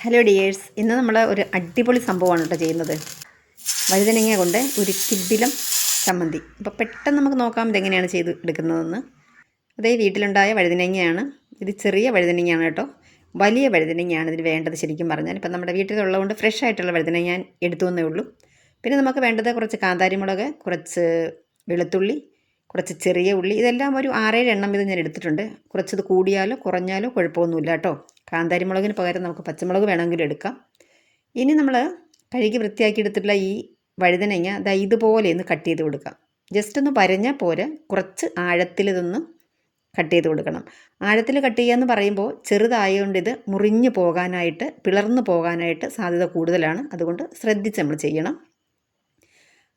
Hello dears, ഇന്ന് നമ്മൾ ഒരു അടിപൊളി സംഭവമാണ് കേട്ടോ ചെയ്യുന്നത്. വഴുതനങ്ങ കൊണ്ട് ഒരു കിടിലം ചമ്മന്തി. അപ്പോൾ പെട്ടെന്ന് നമുക്ക് നോക്കാം ഇതെങ്ങനെയാണ് ചെയ്ത് എടുക്കുന്നതെന്ന്. അതേ വീട്ടിലുണ്ടായ വഴുതനങ്ങയാണ്. ഇത് ചെറിയ വഴുതനങ്ങയാണ് കേട്ടോ. വലിയ വഴുതനങ്ങയാണ് ഇതിന് വേണ്ടത് ശരിക്കും പറഞ്ഞാൽ. ഇപ്പം നമ്മുടെ വീട്ടിലുള്ളതുകൊണ്ട് ഫ്രഷ് ആയിട്ടുള്ള വഴുതനങ്ങ ഞാൻ എടുത്തു എന്നേ ഉള്ളൂ. പിന്നെ നമുക്ക് വേണ്ടത് കുറച്ച് കാന്താരിമുളക്, കുറച്ച് വെളുത്തുള്ളി, കുറച്ച് ചെറിയ ഉള്ളി. ഇതെല്ലാം ഒരു 6-7 എണ്ണം ഇത് ഞാൻ എടുത്തിട്ടുണ്ട്. കുറച്ചത് കൂടിയാലോ കുറഞ്ഞാലോ കുഴപ്പമൊന്നുമില്ല കേട്ടോ. കാന്താരിമുളകിന് പകരം നമുക്ക് പച്ചമുളക് വേണമെങ്കിലും എടുക്കാം. ഇനി നമ്മൾ കഴുകി വൃത്തിയാക്കി എടുത്തിട്ടുള്ള ഈ വഴുതനങ്ങ ഇതുപോലെ ഒന്ന് കട്ട് ചെയ്ത് കൊടുക്കാം. ജസ്റ്റ് ഒന്ന് വരഞ്ഞാൽ പോരെ, കുറച്ച് ആഴത്തിൽ ഇതൊന്ന് കട്ട് ചെയ്ത് കൊടുക്കണം. ആഴത്തിൽ കട്ട് ചെയ്യുക എന്ന് പറയുമ്പോൾ ചെറുതായതുകൊണ്ട് ഇത് മുറിഞ്ഞു പോകാനായിട്ട്, പിളർന്നു പോകാനായിട്ട് സാധ്യത കൂടുതലാണ്. അതുകൊണ്ട് ശ്രദ്ധിച്ച് നമ്മൾ ചെയ്യണം.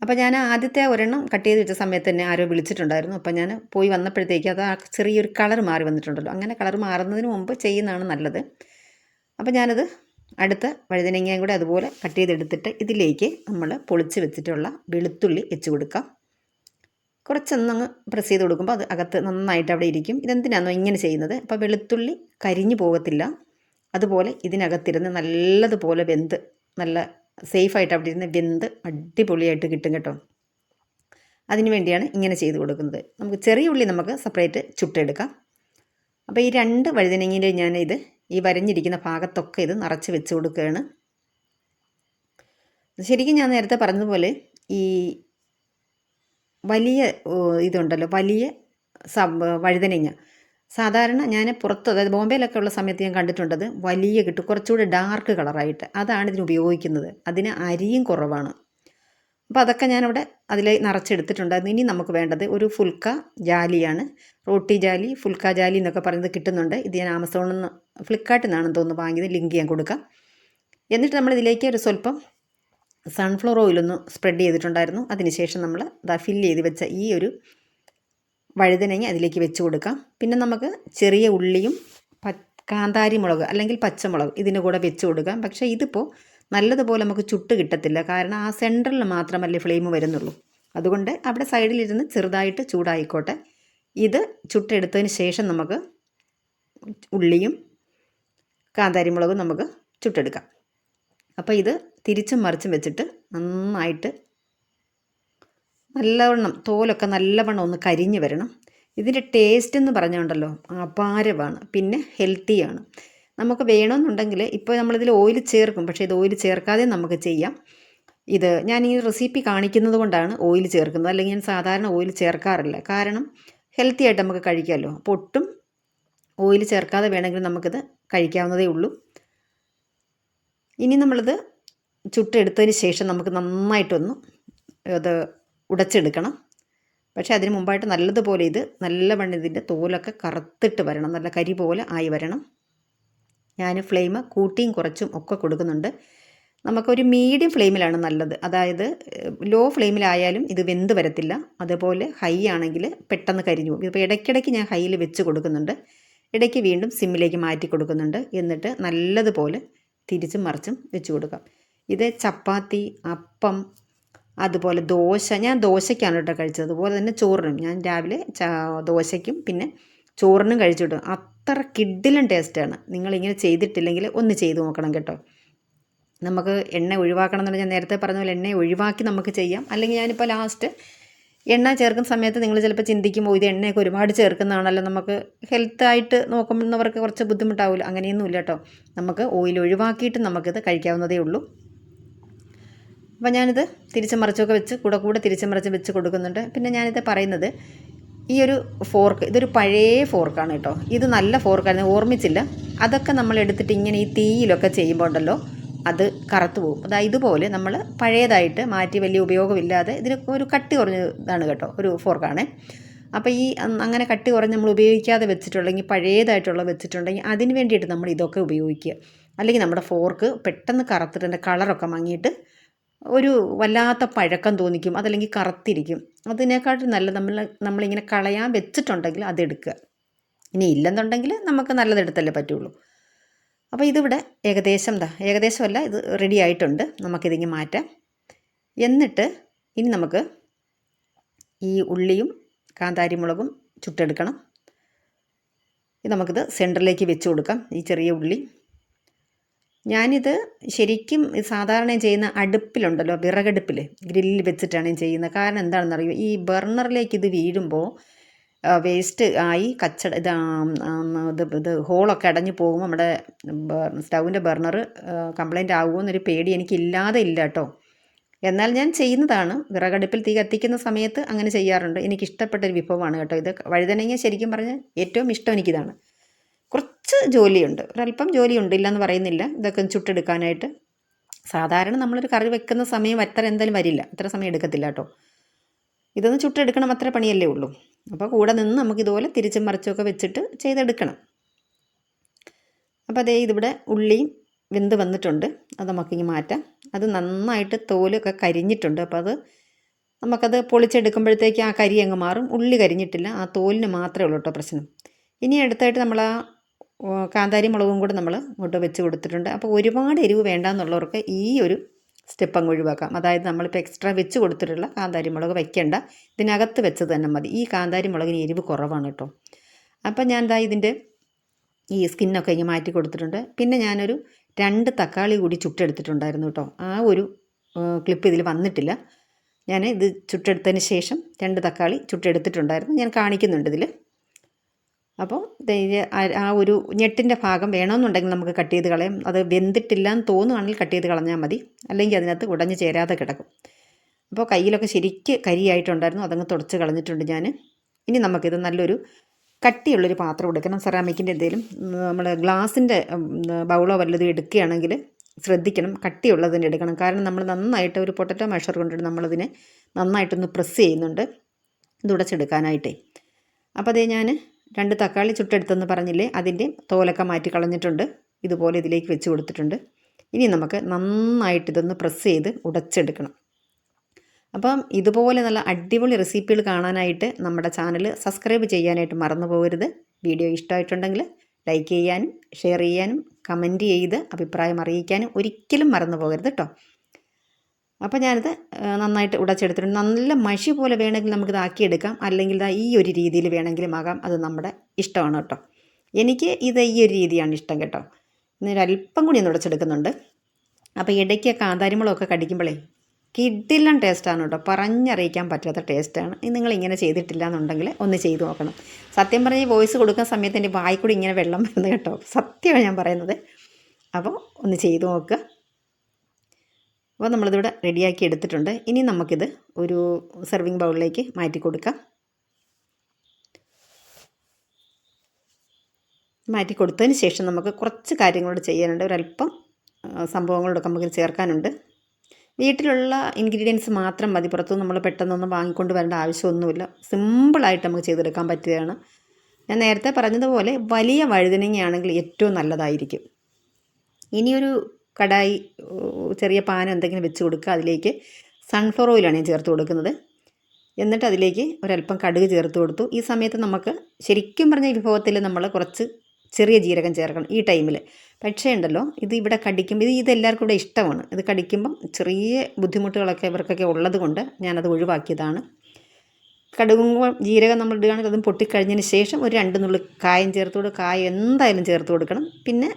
അപ്പോൾ ഞാൻ ആദ്യത്തെ ഒരെണ്ണം കട്ട് ചെയ്ത് വെച്ച സമയത്ത് തന്നെ ആരോ വിളിച്ചിട്ടുണ്ടായിരുന്നു. അപ്പോൾ ഞാൻ പോയി വന്നപ്പോഴത്തേക്ക് അത് ആ ചെറിയൊരു കളർ മാറി വന്നിട്ടുണ്ടല്ലോ. അങ്ങനെ കളർ മാറുന്നതിന് മുമ്പ് ചെയ്യുന്നതാണ് നല്ലത്. അപ്പോൾ ഞാനത് അടുത്ത വഴുതനങ്ങയും കൂടെ അതുപോലെ കട്ട് ചെയ്തെടുത്തിട്ട് ഇതിലേക്ക് നമ്മൾ പൊളിച്ച് വെച്ചിട്ടുള്ള വെളുത്തുള്ളി വെച്ച് കൊടുക്കാം. കുറച്ചൊന്നങ്ങ് പ്രസ് ചെയ്ത് കൊടുക്കുമ്പോൾ അത് അകത്ത് നന്നായിട്ട് അവിടെ ഇരിക്കും. ഇതെന്തിനാണോ ഇങ്ങനെ ചെയ്യുന്നത്? അപ്പോൾ വെളുത്തുള്ളി കരിഞ്ഞു പോകത്തില്ല. അതുപോലെ ഇതിനകത്തിരുന്ന് നല്ലതുപോലെ വെന്ത് നല്ല സേഫായിട്ട് അവിടെ ഇരുന്ന് വെന്ത് അടിപൊളിയായിട്ട് കിട്ടും കേട്ടോ. അതിന് വേണ്ടിയാണ് ഇങ്ങനെ ചെയ്ത് കൊടുക്കുന്നത്. നമുക്ക് ചെറിയ ഉള്ളി നമുക്ക് സെപ്പറേറ്റ് ചുട്ടെടുക്കാം. അപ്പോൾ ഈ 2 വഴുതനങ്ങയുടെ ഞാൻ ഈ വരഞ്ഞിരിക്കുന്ന ഭാഗത്തൊക്കെ ഇത് നിറച്ച് വെച്ച് കൊടുക്കുകയാണ്. ശരിക്കും ഞാൻ നേരത്തെ പറഞ്ഞതുപോലെ ഈ വലിയ ഇതുണ്ടല്ലോ, വലിയ വഴുതനങ്ങ സാധാരണ ഞാൻ പുറത്ത്, അതായത് ബോംബെയിലൊക്കെ ഉള്ള സമയത്ത് ഞാൻ കണ്ടിട്ടുണ്ടത് വലിയ കിട്ടും, കുറച്ചുകൂടി ഡാർക്ക് കളറായിട്ട്. അതാണ് ഇതിന് ഉപയോഗിക്കുന്നത്. അതിന് അരിയും കുറവാണ്. അപ്പോൾ അതൊക്കെ ഞാനിവിടെ അതിൽ നിറച്ചെടുത്തിട്ടുണ്ടായിരുന്നു. ഇനി നമുക്ക് വേണ്ടത് ഒരു ഫുൽക്ക ജാലിയാണ്. റോട്ടി ജാലി, ഫുൽക്ക ജാലി എന്നൊക്കെ പറയുന്നത് കിട്ടുന്നുണ്ട്. ഇത് ഞാൻ ആമസോണിൽ നിന്ന്, ഫ്ലിപ്കാർട്ടിൽ നിന്നാണെന്ന് തോന്നുന്നു വാങ്ങിയത്. ലിങ്ക് ഞാൻ കൊടുക്കാം. എന്നിട്ട് നമ്മളിതിലേക്ക് ഒരു സ്വല്പം സൺഫ്ലവർ ഓയിലൊന്ന് സ്പ്രെഡ് ചെയ്തിട്ടുണ്ടായിരുന്നു. അതിനുശേഷം നമ്മൾ ഫില്ല് ചെയ്ത് വെച്ച ഈ ഒരു വഴുതനങ്ങ അതിലേക്ക് വെച്ച് കൊടുക്കാം. പിന്നെ നമുക്ക് ചെറിയ ഉള്ളിയും കാന്താരി മുളക് അല്ലെങ്കിൽ പച്ചമുളക് ഇതിന് കൂടെ വെച്ച് കൊടുക്കാം. പക്ഷേ ഇതിപ്പോൾ നല്ലതുപോലെ നമുക്ക് ചുട്ട് കിട്ടത്തില്ല. കാരണം ആ സെൻറ്ററിൽ മാത്രമല്ലേ ഫ്ലെയിം വരുന്നുള്ളൂ. അതുകൊണ്ട് അവിടെ സൈഡിലിരുന്ന് ചെറുതായിട്ട് ചൂടായിക്കോട്ടെ. ഇത് ചുട്ടെടുത്തതിന് ശേഷം നമുക്ക് ഉള്ളിയും കാന്താരി മുളകും നമുക്ക് ചുട്ടെടുക്കാം. അപ്പോൾ ഇത് തിരിച്ചും മറിച്ചും വെച്ചിട്ട് നന്നായിട്ട് നല്ലവണ്ണം തോലൊക്കെ നല്ലവണ്ണം ഒന്ന് കരിഞ്ഞ് വരണം. ഇതിൻ്റെ ടേസ്റ്റ് എന്ന് പറഞ്ഞുകൊണ്ടല്ലോ അപാരമാണ്. പിന്നെ ഹെൽത്തിയാണ്. നമുക്ക് വേണമെന്നുണ്ടെങ്കിൽ ഇപ്പോൾ നമ്മളിതിൽ ഓയിൽ ചേർക്കും, പക്ഷേ ഇത് ഓയിൽ ചേർക്കാതെ നമുക്ക് ചെയ്യാം. ഇത് ഞാൻ ഈ റെസിപ്പി കാണിക്കുന്നത് കൊണ്ടാണ് ഓയിൽ ചേർക്കുന്നത്. അല്ലെങ്കിൽ ഞാൻ സാധാരണ ഓയിൽ ചേർക്കാറില്ല. കാരണം ഹെൽത്തി ആയിട്ട് നമുക്ക് കഴിക്കാമല്ലോ. അപ്പോൾ ഒട്ടും ഓയിൽ ചേർക്കാതെ വേണമെങ്കിൽ നമുക്കിത് കഴിക്കാവുന്നതേ ഉള്ളൂ. ഇനി നമ്മളിത് ചുട്ടെടുത്തതിന് ശേഷം നമുക്ക് നന്നായിട്ടൊന്ന് അത് ഉടച്ചെടുക്കണം. പക്ഷേ അതിന് മുമ്പായിട്ട് നല്ലതുപോലെ ഇത് നല്ലവണ്ണം ഇതിൻ്റെ തോലൊക്കെ കറുത്തിട്ട് വരണം, നല്ല കരി പോലെ ആയി വരണം. ഞാൻ ഫ്ലെയിം കൂട്ടിയും കുറച്ചും ഒക്കെ കൊടുക്കുന്നുണ്ട്. നമുക്കൊരു മീഡിയം ഫ്ലെയിമിലാണ് നല്ലത്. അതായത് ലോ ഫ്ലെയിമിലായാലും ഇത് വെന്ത് വരത്തില്ല. അതുപോലെ ഹൈ ആണെങ്കിൽ പെട്ടെന്ന് കരിഞ്ഞു പോകും. ഇപ്പോൾ ഇടയ്ക്കിടയ്ക്ക് ഞാൻ ഹൈയിൽ വെച്ച് കൊടുക്കുന്നുണ്ട്, ഇടയ്ക്ക് വീണ്ടും സിമ്മിലേക്ക് മാറ്റി കൊടുക്കുന്നുണ്ട്. എന്നിട്ട് നല്ലതുപോലെ തിരിച്ചും മറിച്ചും വെച്ച് കൊടുക്കാം. ഇത് ചപ്പാത്തി, അപ്പം, അതുപോലെ ദോശ, ഞാൻ ദോശയ്ക്കാണ് കേട്ടോ കഴിച്ചത്. അതുപോലെ തന്നെ ചോറിനും ഞാൻ രാവിലെ ദോശയ്ക്കും പിന്നെ ചോറിനും കഴിച്ചിട്ടു. അത്ര കിഡിലും ടേസ്റ്റാണ്. നിങ്ങളിങ്ങനെ ചെയ്തിട്ടില്ലെങ്കിൽ ഒന്ന് ചെയ്ത് നോക്കണം കേട്ടോ. നമുക്ക് എണ്ണ ഒഴിവാക്കണം എന്നുണ്ടെങ്കിൽ ഞാൻ നേരത്തെ പറഞ്ഞ പോലെ എണ്ണ ഒഴിവാക്കി നമുക്ക് ചെയ്യാം. അല്ലെങ്കിൽ ഞാനിപ്പോൾ ലാസ്റ്റ് എണ്ണ ചേർക്കുന്ന സമയത്ത് നിങ്ങൾ ചിലപ്പോൾ ചിന്തിക്കുമ്പോൾ ഇത് എണ്ണയൊക്കെ ഒരുപാട് ചേർക്കുന്നതാണല്ലോ, നമുക്ക് ഹെൽത്തായിട്ട് നോക്കുന്നവർക്ക് കുറച്ച് ബുദ്ധിമുട്ടാവില്ല. അങ്ങനെയൊന്നുമില്ല കേട്ടോ. നമുക്ക് ഓയിൽ ഒഴിവാക്കിയിട്ട് നമുക്കിത് കഴിക്കാവുന്നതേ ഉള്ളൂ. അപ്പോൾ ഞാനിത് തിരിച്ചും മറിച്ചൊക്കെ വെച്ച് കൂടെ തിരിച്ചും മറിച്ചും വെച്ച് കൊടുക്കുന്നുണ്ട്. പിന്നെ ഞാനിത് പറയുന്നത്, ഈ ഒരു ഫോർക്ക് ഇതൊരു പഴയ ഫോർക്കാണ് കേട്ടോ. ഇത് നല്ല ഫോർക്കായിരുന്നു, ഓർമ്മിച്ചില്ല. അതൊക്കെ നമ്മൾ എടുത്തിട്ട് ഇങ്ങനെ ഈ തീയിലൊക്കെ ചെയ്യുമ്പോൾ ഉണ്ടല്ലോ അത് കറുത്തു പോകും. അതായത് ഇതുപോലെ നമ്മൾ പഴയതായിട്ട് മാറ്റി വലിയ ഉപയോഗമില്ലാതെ, ഇതിന് ഒരു കട്ടി കുറഞ്ഞതാണ് കേട്ടോ, ഒരു ഫോർക്കാണ്. അപ്പോൾ ഈ അങ്ങനെ കട്ടി കുറഞ്ഞ് നമ്മൾ ഉപയോഗിക്കാതെ വെച്ചിട്ടുണ്ടെങ്കിൽ, പഴയതായിട്ടുള്ള വെച്ചിട്ടുണ്ടെങ്കിൽ അതിന് വേണ്ടിയിട്ട് നമ്മൾ ഇതൊക്കെ ഉപയോഗിക്കുക. അല്ലെങ്കിൽ നമ്മുടെ ഫോർക്ക് പെട്ടെന്ന് കറുത്തിട്ട് എൻ്റെ കളറൊക്കെ മങ്ങിയിട്ട് ഒരു വല്ലാത്ത പഴക്കം തോന്നിക്കും, അതല്ലെങ്കിൽ കറുത്തിരിക്കും. അതിനേക്കാട്ടും നല്ല നമ്മളിങ്ങനെ കളയാൻ വെച്ചിട്ടുണ്ടെങ്കിൽ അതെടുക്കുക. ഇനി ഇല്ലെന്നുണ്ടെങ്കിൽ നമുക്ക് നല്ലതെടുത്തല്ലേ പറ്റുള്ളൂ. അപ്പോൾ ഇതിവിടെ ഏകദേശമല്ല, ഇത് റെഡി ആയിട്ടുണ്ട്. നമുക്കിതിങ്ങനെ മാറ്റാം. എന്നിട്ട് ഇനി നമുക്ക് ഈ ഉള്ളിയും കാന്താരിമുളകും ചുട്ടെടുക്കണം. നമുക്കിത് സെൻറ്ററിലേക്ക് വെച്ച് കൊടുക്കാം. ഈ ചെറിയ ഉള്ളി ഞാനിത് ശരിക്കും സാധാരണ ചെയ്യുന്ന അടുപ്പിലുണ്ടല്ലോ, വിറകടുപ്പിൽ ഗ്രില്ലിൽ വെച്ചിട്ടാണ് ഞാൻ ചെയ്യുന്നത്. കാരണം എന്താണെന്നറിയോ, ഈ ബർണറിലേക്ക് ഇത് വീഴുമ്പോൾ വേസ്റ്റ് ആയി ഇത് ഹോളൊക്കെ അടഞ്ഞു പോകുമ്പോൾ നമ്മുടെ സ്റ്റൗവിൻ്റെ ബർണർ കംപ്ലൈൻ്റ് ആകുമോ എന്നൊരു പേടി എനിക്കില്ലാതെ ഇല്ല കേട്ടോ. എന്നാൽ ഞാൻ ചെയ്യുന്നതാണ്. വിറകടുപ്പിൽ തീ കത്തിക്കുന്ന സമയത്ത് അങ്ങനെ ചെയ്യാറുണ്ട്. എനിക്കിഷ്ടപ്പെട്ടൊരു വിഭവമാണ് കേട്ടോ ഇത്. വഴുതനങ്ങ ശരിക്കും പറഞ്ഞാൽ ഏറ്റവും ഇഷ്ടം എനിക്കിതാണ്. കുറച്ച് ജോലിയുണ്ട്, ഒരല്പം ജോലിയുണ്ട്, ഇല്ലയെന്ന് പറയുന്നില്ല. ഇതൊക്കെ ചുട്ടെടുക്കാനായിട്ട് സാധാരണ നമ്മളൊരു കറി വെക്കുന്ന സമയം അത്ര എന്തായാലും വരില്ല, അത്ര സമയം എടുക്കത്തില്ല കേട്ടോ. ഇതൊന്ന് ചുട്ടെടുക്കണം, അത്ര പണിയല്ലേ ഉള്ളൂ. അപ്പോൾ കൂടെ നിന്ന് നമുക്കിതുപോലെ തിരിച്ചും മറിച്ചുമൊക്കെ വെച്ചിട്ട് ചെയ്തെടുക്കണം. അപ്പോൾ അതേ ഇതിവിടെ ഉള്ളിയും വെന്ത് വന്നിട്ടുണ്ട്. അത് നമുക്കിങ്ങ് മാറ്റാം. അത് നന്നായിട്ട് തോലൊക്കെ കരിഞ്ഞിട്ടുണ്ട്. അപ്പോൾ നമുക്കത് പൊളിച്ചെടുക്കുമ്പോഴത്തേക്ക് ആ കരി അങ്ങ് മാറും. ഉള്ളി കരിഞ്ഞിട്ടില്ല, ആ തോലിന് മാത്രമേ ഉള്ളൂ കേട്ടോ പ്രശ്നം. ഇനി അടുത്തായിട്ട് നമ്മൾ ആ കാന്താരി മുളകും കൂടെ നമ്മൾ ഇങ്ങോട്ട് വെച്ച് കൊടുത്തിട്ടുണ്ട്. അപ്പോൾ ഒരുപാട് എരിവ് വേണ്ടാന്നുള്ളവർക്ക് ഈ ഒരു സ്റ്റെപ്പ് അങ്ങ് ഒഴിവാക്കാം. അതായത് നമ്മളിപ്പോൾ എക്സ്ട്രാ വെച്ച് കൊടുത്തിട്ടുള്ള കാന്താരി മുളക് വയ്ക്കേണ്ട, ഇതിനകത്ത് വെച്ചത് തന്നെ മതി. ഈ കാന്താരി മുളകിന് എരിവ് കുറവാണ് കേട്ടോ. അപ്പം ഞാൻ ഇതിൻ്റെ ഈ സ്കിന്നൊക്കെ ഇങ്ങനെ മാറ്റി കൊടുത്തിട്ടുണ്ട്. പിന്നെ ഞാനൊരു 2 തക്കാളി കൂടി ചുട്ടെടുത്തിട്ടുണ്ടായിരുന്നു കേട്ടോ. ആ ഒരു ക്ലിപ്പ് ഇതിൽ വന്നിട്ടില്ല. ഞാൻ ഇത് ചുട്ടെടുത്തതിന് ശേഷം 2 തക്കാളി ചുട്ടെടുത്തിട്ടുണ്ടായിരുന്നു, ഞാൻ കാണിക്കുന്നുണ്ട് ഇതിൽ. അപ്പോൾ ആ ഒരു ഞെട്ടിൻ്റെ ഭാഗം വേണമെന്നുണ്ടെങ്കിൽ നമുക്ക് കട്ട് ചെയ്ത് കളയാം. അത് വെന്തിട്ടില്ല എന്ന് തോന്നുകയാണെങ്കിൽ കട്ട് ചെയ്ത് കളഞ്ഞാൽ മതി, അല്ലെങ്കിൽ അതിനകത്ത് ഉടഞ്ഞ് ചേരാതെ കിടക്കും. അപ്പോൾ കയ്യിലൊക്കെ ശരിക്ക് കരിയായിട്ടുണ്ടായിരുന്നു, അതങ്ങ് തുടച്ച് കളഞ്ഞിട്ടുണ്ട് ഞാൻ. ഇനി നമുക്കിത് നല്ലൊരു കട്ടിയുള്ളൊരു പാത്രം എടുക്കണം. സെറാമിക്കിൻ്റെ എന്തെങ്കിലും, നമ്മൾ ഗ്ലാസിൻ്റെ ബൗളോ വല്ലതും എടുക്കുകയാണെങ്കിൽ ശ്രദ്ധിക്കണം, കട്ടിയുള്ളതിന് എടുക്കണം. കാരണം നമ്മൾ നന്നായിട്ട് ഒരു പൊട്ടറ്റോ മാഷർ കൊണ്ടിട്ട് നമ്മളതിനെ നന്നായിട്ടൊന്ന് പ്രസ് ചെയ്യുന്നുണ്ട് ഇത് ഉടച്ചെടുക്കാനായിട്ടേ. അപ്പോൾ അതേ ഞാൻ 2 തക്കാളി ചുട്ടെടുത്തെന്ന് പറഞ്ഞില്ലേ, അതിൻ്റെ തോലൊക്കെ മാറ്റി കളഞ്ഞിട്ടുണ്ട്. ഇതുപോലെ ഇതിലേക്ക് വെച്ച് കൊടുത്തിട്ടുണ്ട്. ഇനി നമുക്ക് നന്നായിട്ട് ഇതൊന്ന് പ്രസ് ചെയ്ത് ഉടച്ചെടുക്കണം. അപ്പം ഇതുപോലെ നല്ല അടിപൊളി റെസിപ്പികൾ കാണാനായിട്ട് നമ്മുടെ ചാനൽ സബ്സ്ക്രൈബ് ചെയ്യാനായിട്ട് മറന്നു പോകരുത്. വീഡിയോ ഇഷ്ടമായിട്ടുണ്ടെങ്കിൽ ലൈക്ക് ചെയ്യാനും ഷെയർ ചെയ്യാനും കമൻറ്റ് ചെയ്ത് അഭിപ്രായം അറിയിക്കാനും ഒരിക്കലും മറന്നു പോകരുത് കേട്ടോ. അപ്പോൾ ഞാനിത് നന്നായിട്ട് ഉടച്ചെടുത്തിട്ടുണ്ട്. നല്ല മഷി പോലെ വേണമെങ്കിൽ നമുക്കിത് ആക്കിയെടുക്കാം, അല്ലെങ്കിൽ ഈ ഒരു രീതിയിൽ വേണമെങ്കിലും ആകാം, അത് നമ്മുടെ ഇഷ്ടമാണ് കേട്ടോ. എനിക്ക് ഇത് ഈ ഒരു രീതിയാണ് ഇഷ്ടം കേട്ടോ. ഇന്നൊരു അല്പം കൂടി ഒന്ന് ഉടച്ചെടുക്കുന്നുണ്ട്. അപ്പോൾ ഇടയ്ക്ക് കാന്താരിമുളകൊക്കെ കടിക്കുമ്പോഴേ കിടിലൻ ടേസ്റ്റാണ് കേട്ടോ, പറഞ്ഞറിയിക്കാൻ പറ്റാത്ത ടേസ്റ്റാണ്. നിങ്ങളിങ്ങനെ ചെയ്തിട്ടില്ല എന്നുണ്ടെങ്കിൽ ഒന്ന് ചെയ്ത് നോക്കണം. സത്യം പറഞ്ഞ് ഈ വോയിസ് കൊടുക്കുന്ന സമയത്ത് എൻ്റെ വായിക്കൂടി ഇങ്ങനെ വെള്ളം വരുന്നത് കേട്ടോ, സത്യമാണ് ഞാൻ പറയുന്നത്. അപ്പോൾ ഒന്ന് ചെയ്ത് നോക്കുക. അപ്പോൾ നമ്മളിതിവിടെ റെഡിയാക്കി എടുത്തിട്ടുണ്ട്. ഇനി നമുക്കിത് ഒരു സെർവിങ് ബൗളിലേക്ക് മാറ്റി കൊടുക്കാം. മാറ്റി കൊടുത്തതിന് ശേഷം നമുക്ക് കുറച്ച് കാര്യങ്ങളോട് ചെയ്യാനുണ്ട്, ഒരല്പം സംഭവങ്ങളോടൊക്കെ നമുക്ക് ചേർക്കാനുണ്ട്. വീട്ടിലുള്ള ഇൻഗ്രീഡിയൻസ് മാത്രം മതി, പുറത്തുനിന്ന് നമ്മൾ പെട്ടെന്നൊന്നും വാങ്ങിക്കൊണ്ട് വരേണ്ട ആവശ്യമൊന്നുമില്ല. സിമ്പിളായിട്ട് നമുക്ക് ചെയ്തെടുക്കാൻ പറ്റുകയാണ്. ഞാൻ നേരത്തെ പറഞ്ഞതുപോലെ വലിയ വഴുതനങ്ങയാണെങ്കിൽ ഏറ്റവും നല്ലതായിരിക്കും. ഇനിയൊരു കടായി, ചെറിയ പാൻ എന്തെങ്കിലും വെച്ച് കൊടുക്കുക. അതിലേക്ക് സൺഫ്ലവർ ഓയിലാണ് ഞാൻ ചേർത്ത് കൊടുക്കുന്നത്. എന്നിട്ട് അതിലേക്ക് ഒരല്പം കടുക് ചേർത്ത് കൊടുത്തു. ഈ സമയത്ത് നമുക്ക് ശരിക്കും പറഞ്ഞ ഈ വിഭവത്തിൽ നമ്മൾ കുറച്ച് ചെറിയ ജീരകം ചേർക്കണം ഈ ടൈമിൽ. പക്ഷേ ഉണ്ടല്ലോ, ഇത് ഇവിടെ കടിക്കുമ്പോൾ ഇതെല്ലാവർക്കും ഇവിടെ ഇഷ്ടമാണ്. ഇത് കടിക്കുമ്പം ചെറിയ ബുദ്ധിമുട്ടുകളൊക്കെ ഇവർക്കൊക്കെ ഉള്ളത് കൊണ്ട് ഞാനത് ഒഴിവാക്കിയതാണ്. കടുകും ജീരകം നമ്മൾ ഇടുകയാണെങ്കിൽ അതും പൊട്ടിക്കഴിഞ്ഞതിന് ശേഷം ഒരു 2 നുള്ളി കായം ചേർത്ത് കൊടുക്കുക. കായം എന്തായാലും ചേർത്ത് കൊടുക്കണം. പിന്നെ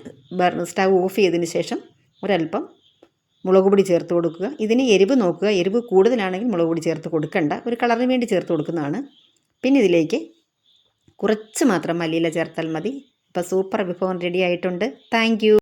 സ്റ്റവ് ഓഫ് ചെയ്തതിന് ശേഷം ഒരല്പം മുളക് പൊടി ചേർത്ത് കൊടുക്കുക. ഇതിന് എരിവ് നോക്കുക, എരിവ് കൂടുതലാണെങ്കിൽ മുളക് പൊടി ചേർത്ത് കൊടുക്കണ്ട, ഒരു കളറിന് വേണ്ടി ചേർത്ത് കൊടുക്കുന്നതാണ്. പിന്നെ ഇതിലേക്ക് കുറച്ച് മാത്രം മല്ലിയില ചേർത്താൽ മതി. ഇപ്പോൾ സൂപ്പർ വിഭവം റെഡി ആയിട്ടുണ്ട്. Thank you.